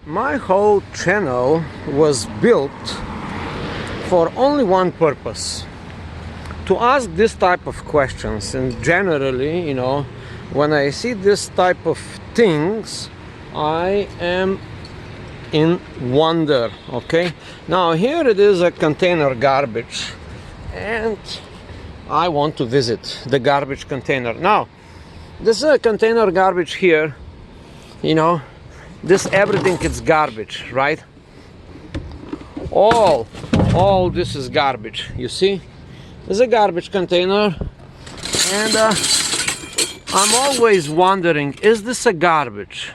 My whole channel was built for only one purpose: to ask this type of questions. And generally, when I see this type of things, I am in wonder. Okay, now here it is, a container garbage, and I want to visit the garbage container. Now this is a container garbage here. This everything is garbage, right? All this is garbage. You see, there's a garbage container, and I'm always wondering, is this a garbage,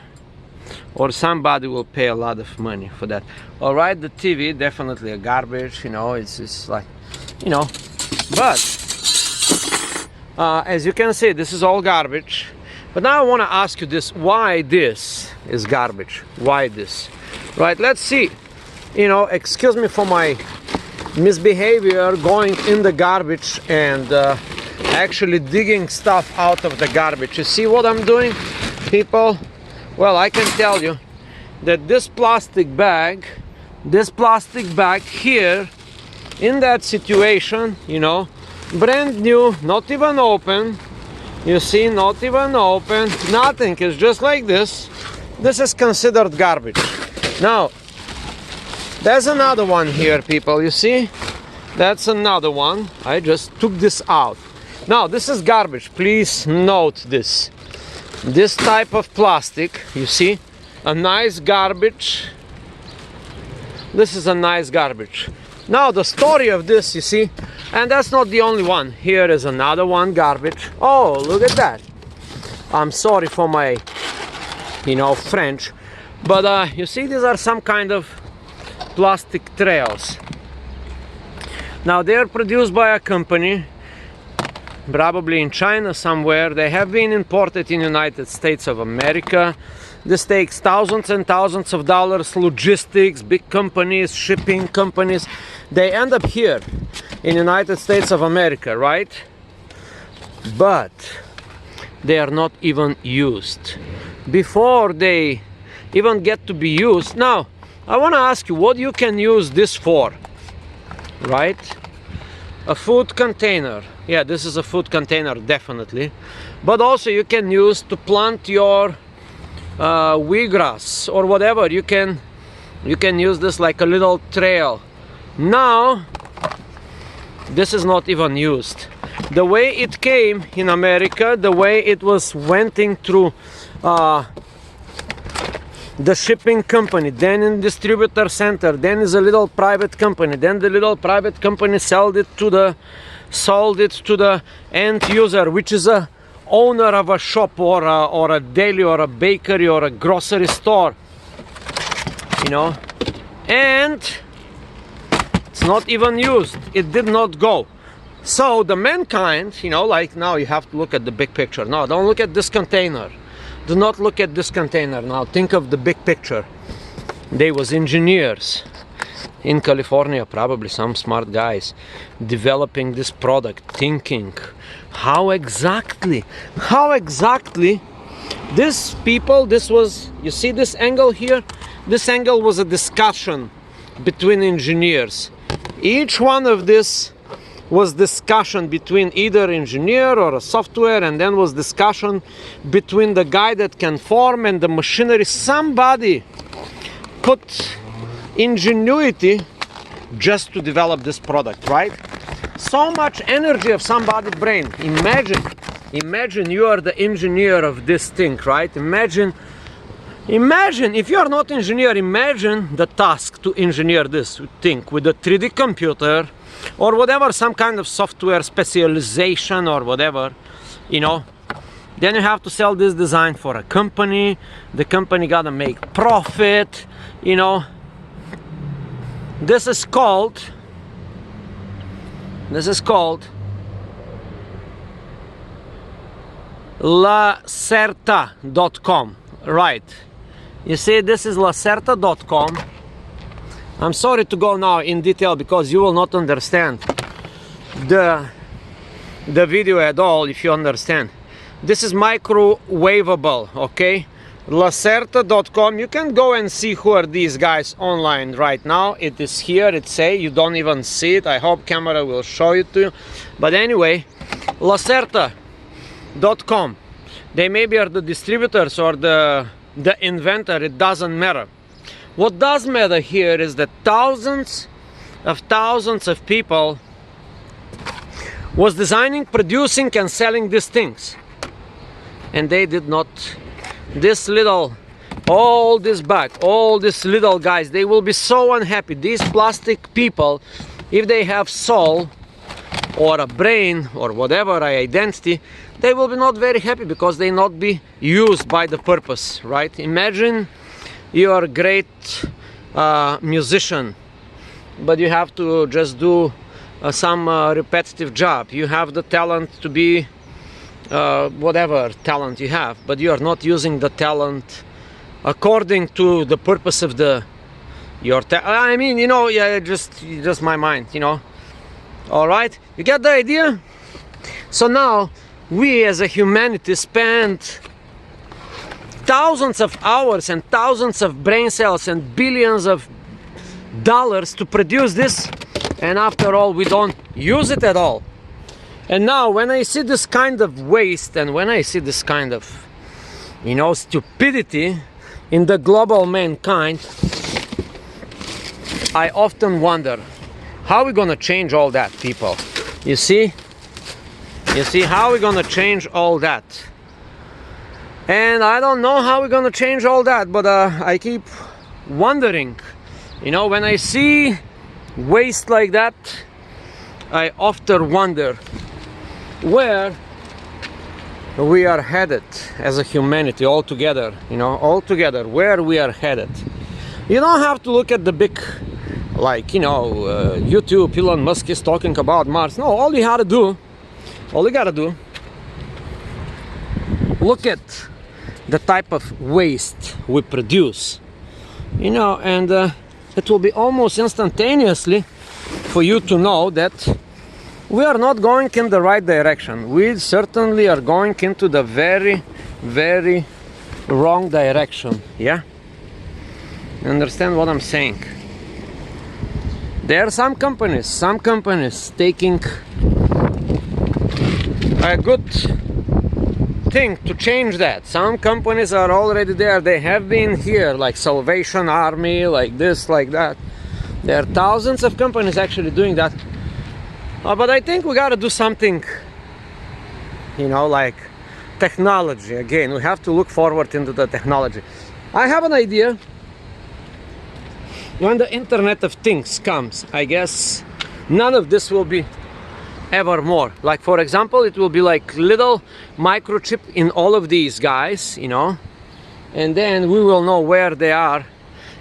or somebody will pay a lot of money for that? All right, the TV, definitely a garbage. It's like, but as you can see, this is all garbage. But now I want to ask you this: why this is garbage? Why this? Right? Let's see. Excuse me for my misbehavior, going in the garbage and actually digging stuff out of the garbage. You see what I'm doing, people? Well, I can tell you that this plastic bag here, in that situation, brand new, not even open. You see, not even open, nothing. It's just like this. This is considered garbage. Now, there's another one here, people. You see, that's another one. I just took this out. Now, this is garbage. Please note this. This type of plastic, you see, a nice garbage. This is a nice garbage. Now, the story of this, you see, and that's not the only one. Here is another one, garbage. Oh, look at that. I'm sorry for my, French. But you see, these are some kind of plastic trails. Now, they are produced by a company, probably in China somewhere. They have been imported in the United States of America. This takes thousands and thousands of dollars, logistics, big companies, shipping companies. They end up here in the United States of America, right? But they are not even used. Before they even get to be used, now I want to ask you what you can use this for, right? A food container. Yeah, this is a food container, definitely. But also you can use to plant your wheatgrass or whatever. You can use this like a little trail. Now this is not even used. The way it came in America, the way it was wending through the shipping company, then in distributor center, then is a little private company, then the little private company sold it to the end user, which is a owner of a shop or a deli or a bakery or a grocery store, and it's not even used. It did not go. So the mankind, like, now you have to look at the big picture. No, don't look at this container. Do not look at this container. Now think of the big picture. They was engineers in California, probably some smart guys, developing this product, thinking how exactly this was, you see this angle here? This angle was a discussion between engineers. Each one of this was discussion between either engineer or a software, and then was discussion between the guy that can form and the machinery. Somebody put ingenuity just to develop this product, right? So much energy of somebody's brain. Imagine you are the engineer of this thing, right? Imagine if you are not engineer, imagine the task to engineer this thing with a 3D computer or whatever, some kind of software specialization or whatever, Then you have to sell this design for a company. The company gotta make profit, This is called Lacerta.com, right? You see, this is Lacerta.com. I'm sorry to go now in detail because you will not understand the video at all if you understand. This is microwavable, okay? Lacerta.com. You can go and see who are these guys online right now. It is here, it say, you don't even see it. I hope camera will show it to you. But anyway, Lacerta.com. They maybe are the distributors or the inventor, it doesn't matter. What does matter here is that thousands of people was designing, producing and selling these things. And they did not. This little, all this back, all these little guys, they will be so unhappy. These plastic people, if they have soul or a brain or whatever identity, they will be not very happy because they not be used by the purpose, right? Imagine you are a great musician, but you have to just do some repetitive job. You have the talent to be whatever talent you have, but you are not using the talent according to the purpose of I mean, you know, yeah, just my mind, you know. All right, you get the idea? So now we as a humanity spend thousands of hours and thousands of brain cells and billions of dollars to produce this, and after all we don't use it at all. And now when I see this kind of waste and when I see this kind of, you know, stupidity in the global mankind, I often wonder, how are we gonna change all that, people? You see, how are we gonna change all that? And I don't know how we're gonna change all that, but I keep wondering, you know, when I see waste like that, I often wonder where we are headed as a humanity altogether, you know, altogether, where we are headed. You don't have to look at the big, like, you know, YouTube, Elon Musk is talking about Mars. No, all you gotta do, look at the type of waste we produce, you know, and it will be almost instantaneously for you to know that we are not going in the right direction. We certainly are going into the very, very wrong direction. Yeah? You understand what I'm saying? There are some companies taking a good thing to change that. Some companies are already there. They have been here, like Salvation Army, like this, like that. There are thousands of companies actually doing that. But I think we gotta do something, you know, like technology. Again, we have to look forward into the technology. I have an idea. When the Internet of Things comes, I guess none of this will be ever more. Like, for example, it will be like little microchip in all of these guys, you know, and then we will know where they are,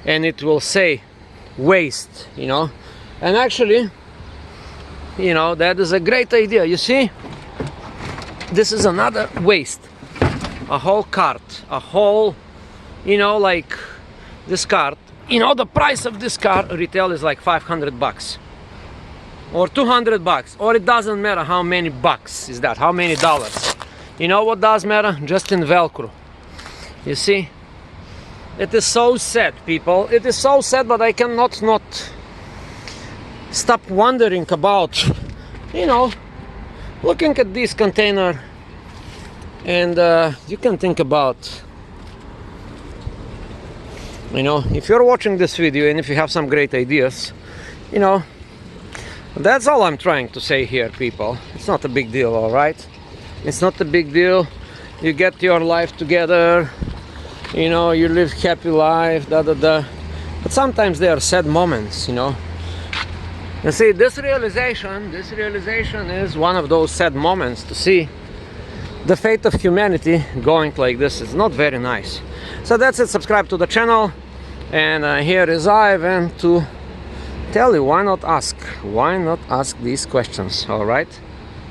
and it will say waste, you know. And actually, you know, that is a great idea. You see, this is another waste. A whole cart, a whole, you know, like this cart, you know, the price of this car retail is like $500 or $200, or it doesn't matter how many bucks is that, how many dollars. You know what does matter? Just in Velcro. You see, it is so sad, people. It is so sad, but I cannot not stop wondering about, you know, looking at this container, and you can think about, you know, if you're watching this video and if you have some great ideas, you know, that's all I'm trying to say here, people. It's not a big deal, all right? It's not a big deal. You get your life together, you know, you live happy life, but sometimes there are sad moments, you know. You see, this realization is one of those sad moments, to see the fate of humanity going like this. Is not very nice. So that's it. Subscribe to the channel, and here is Ivan to tell you, why not ask these questions, all right?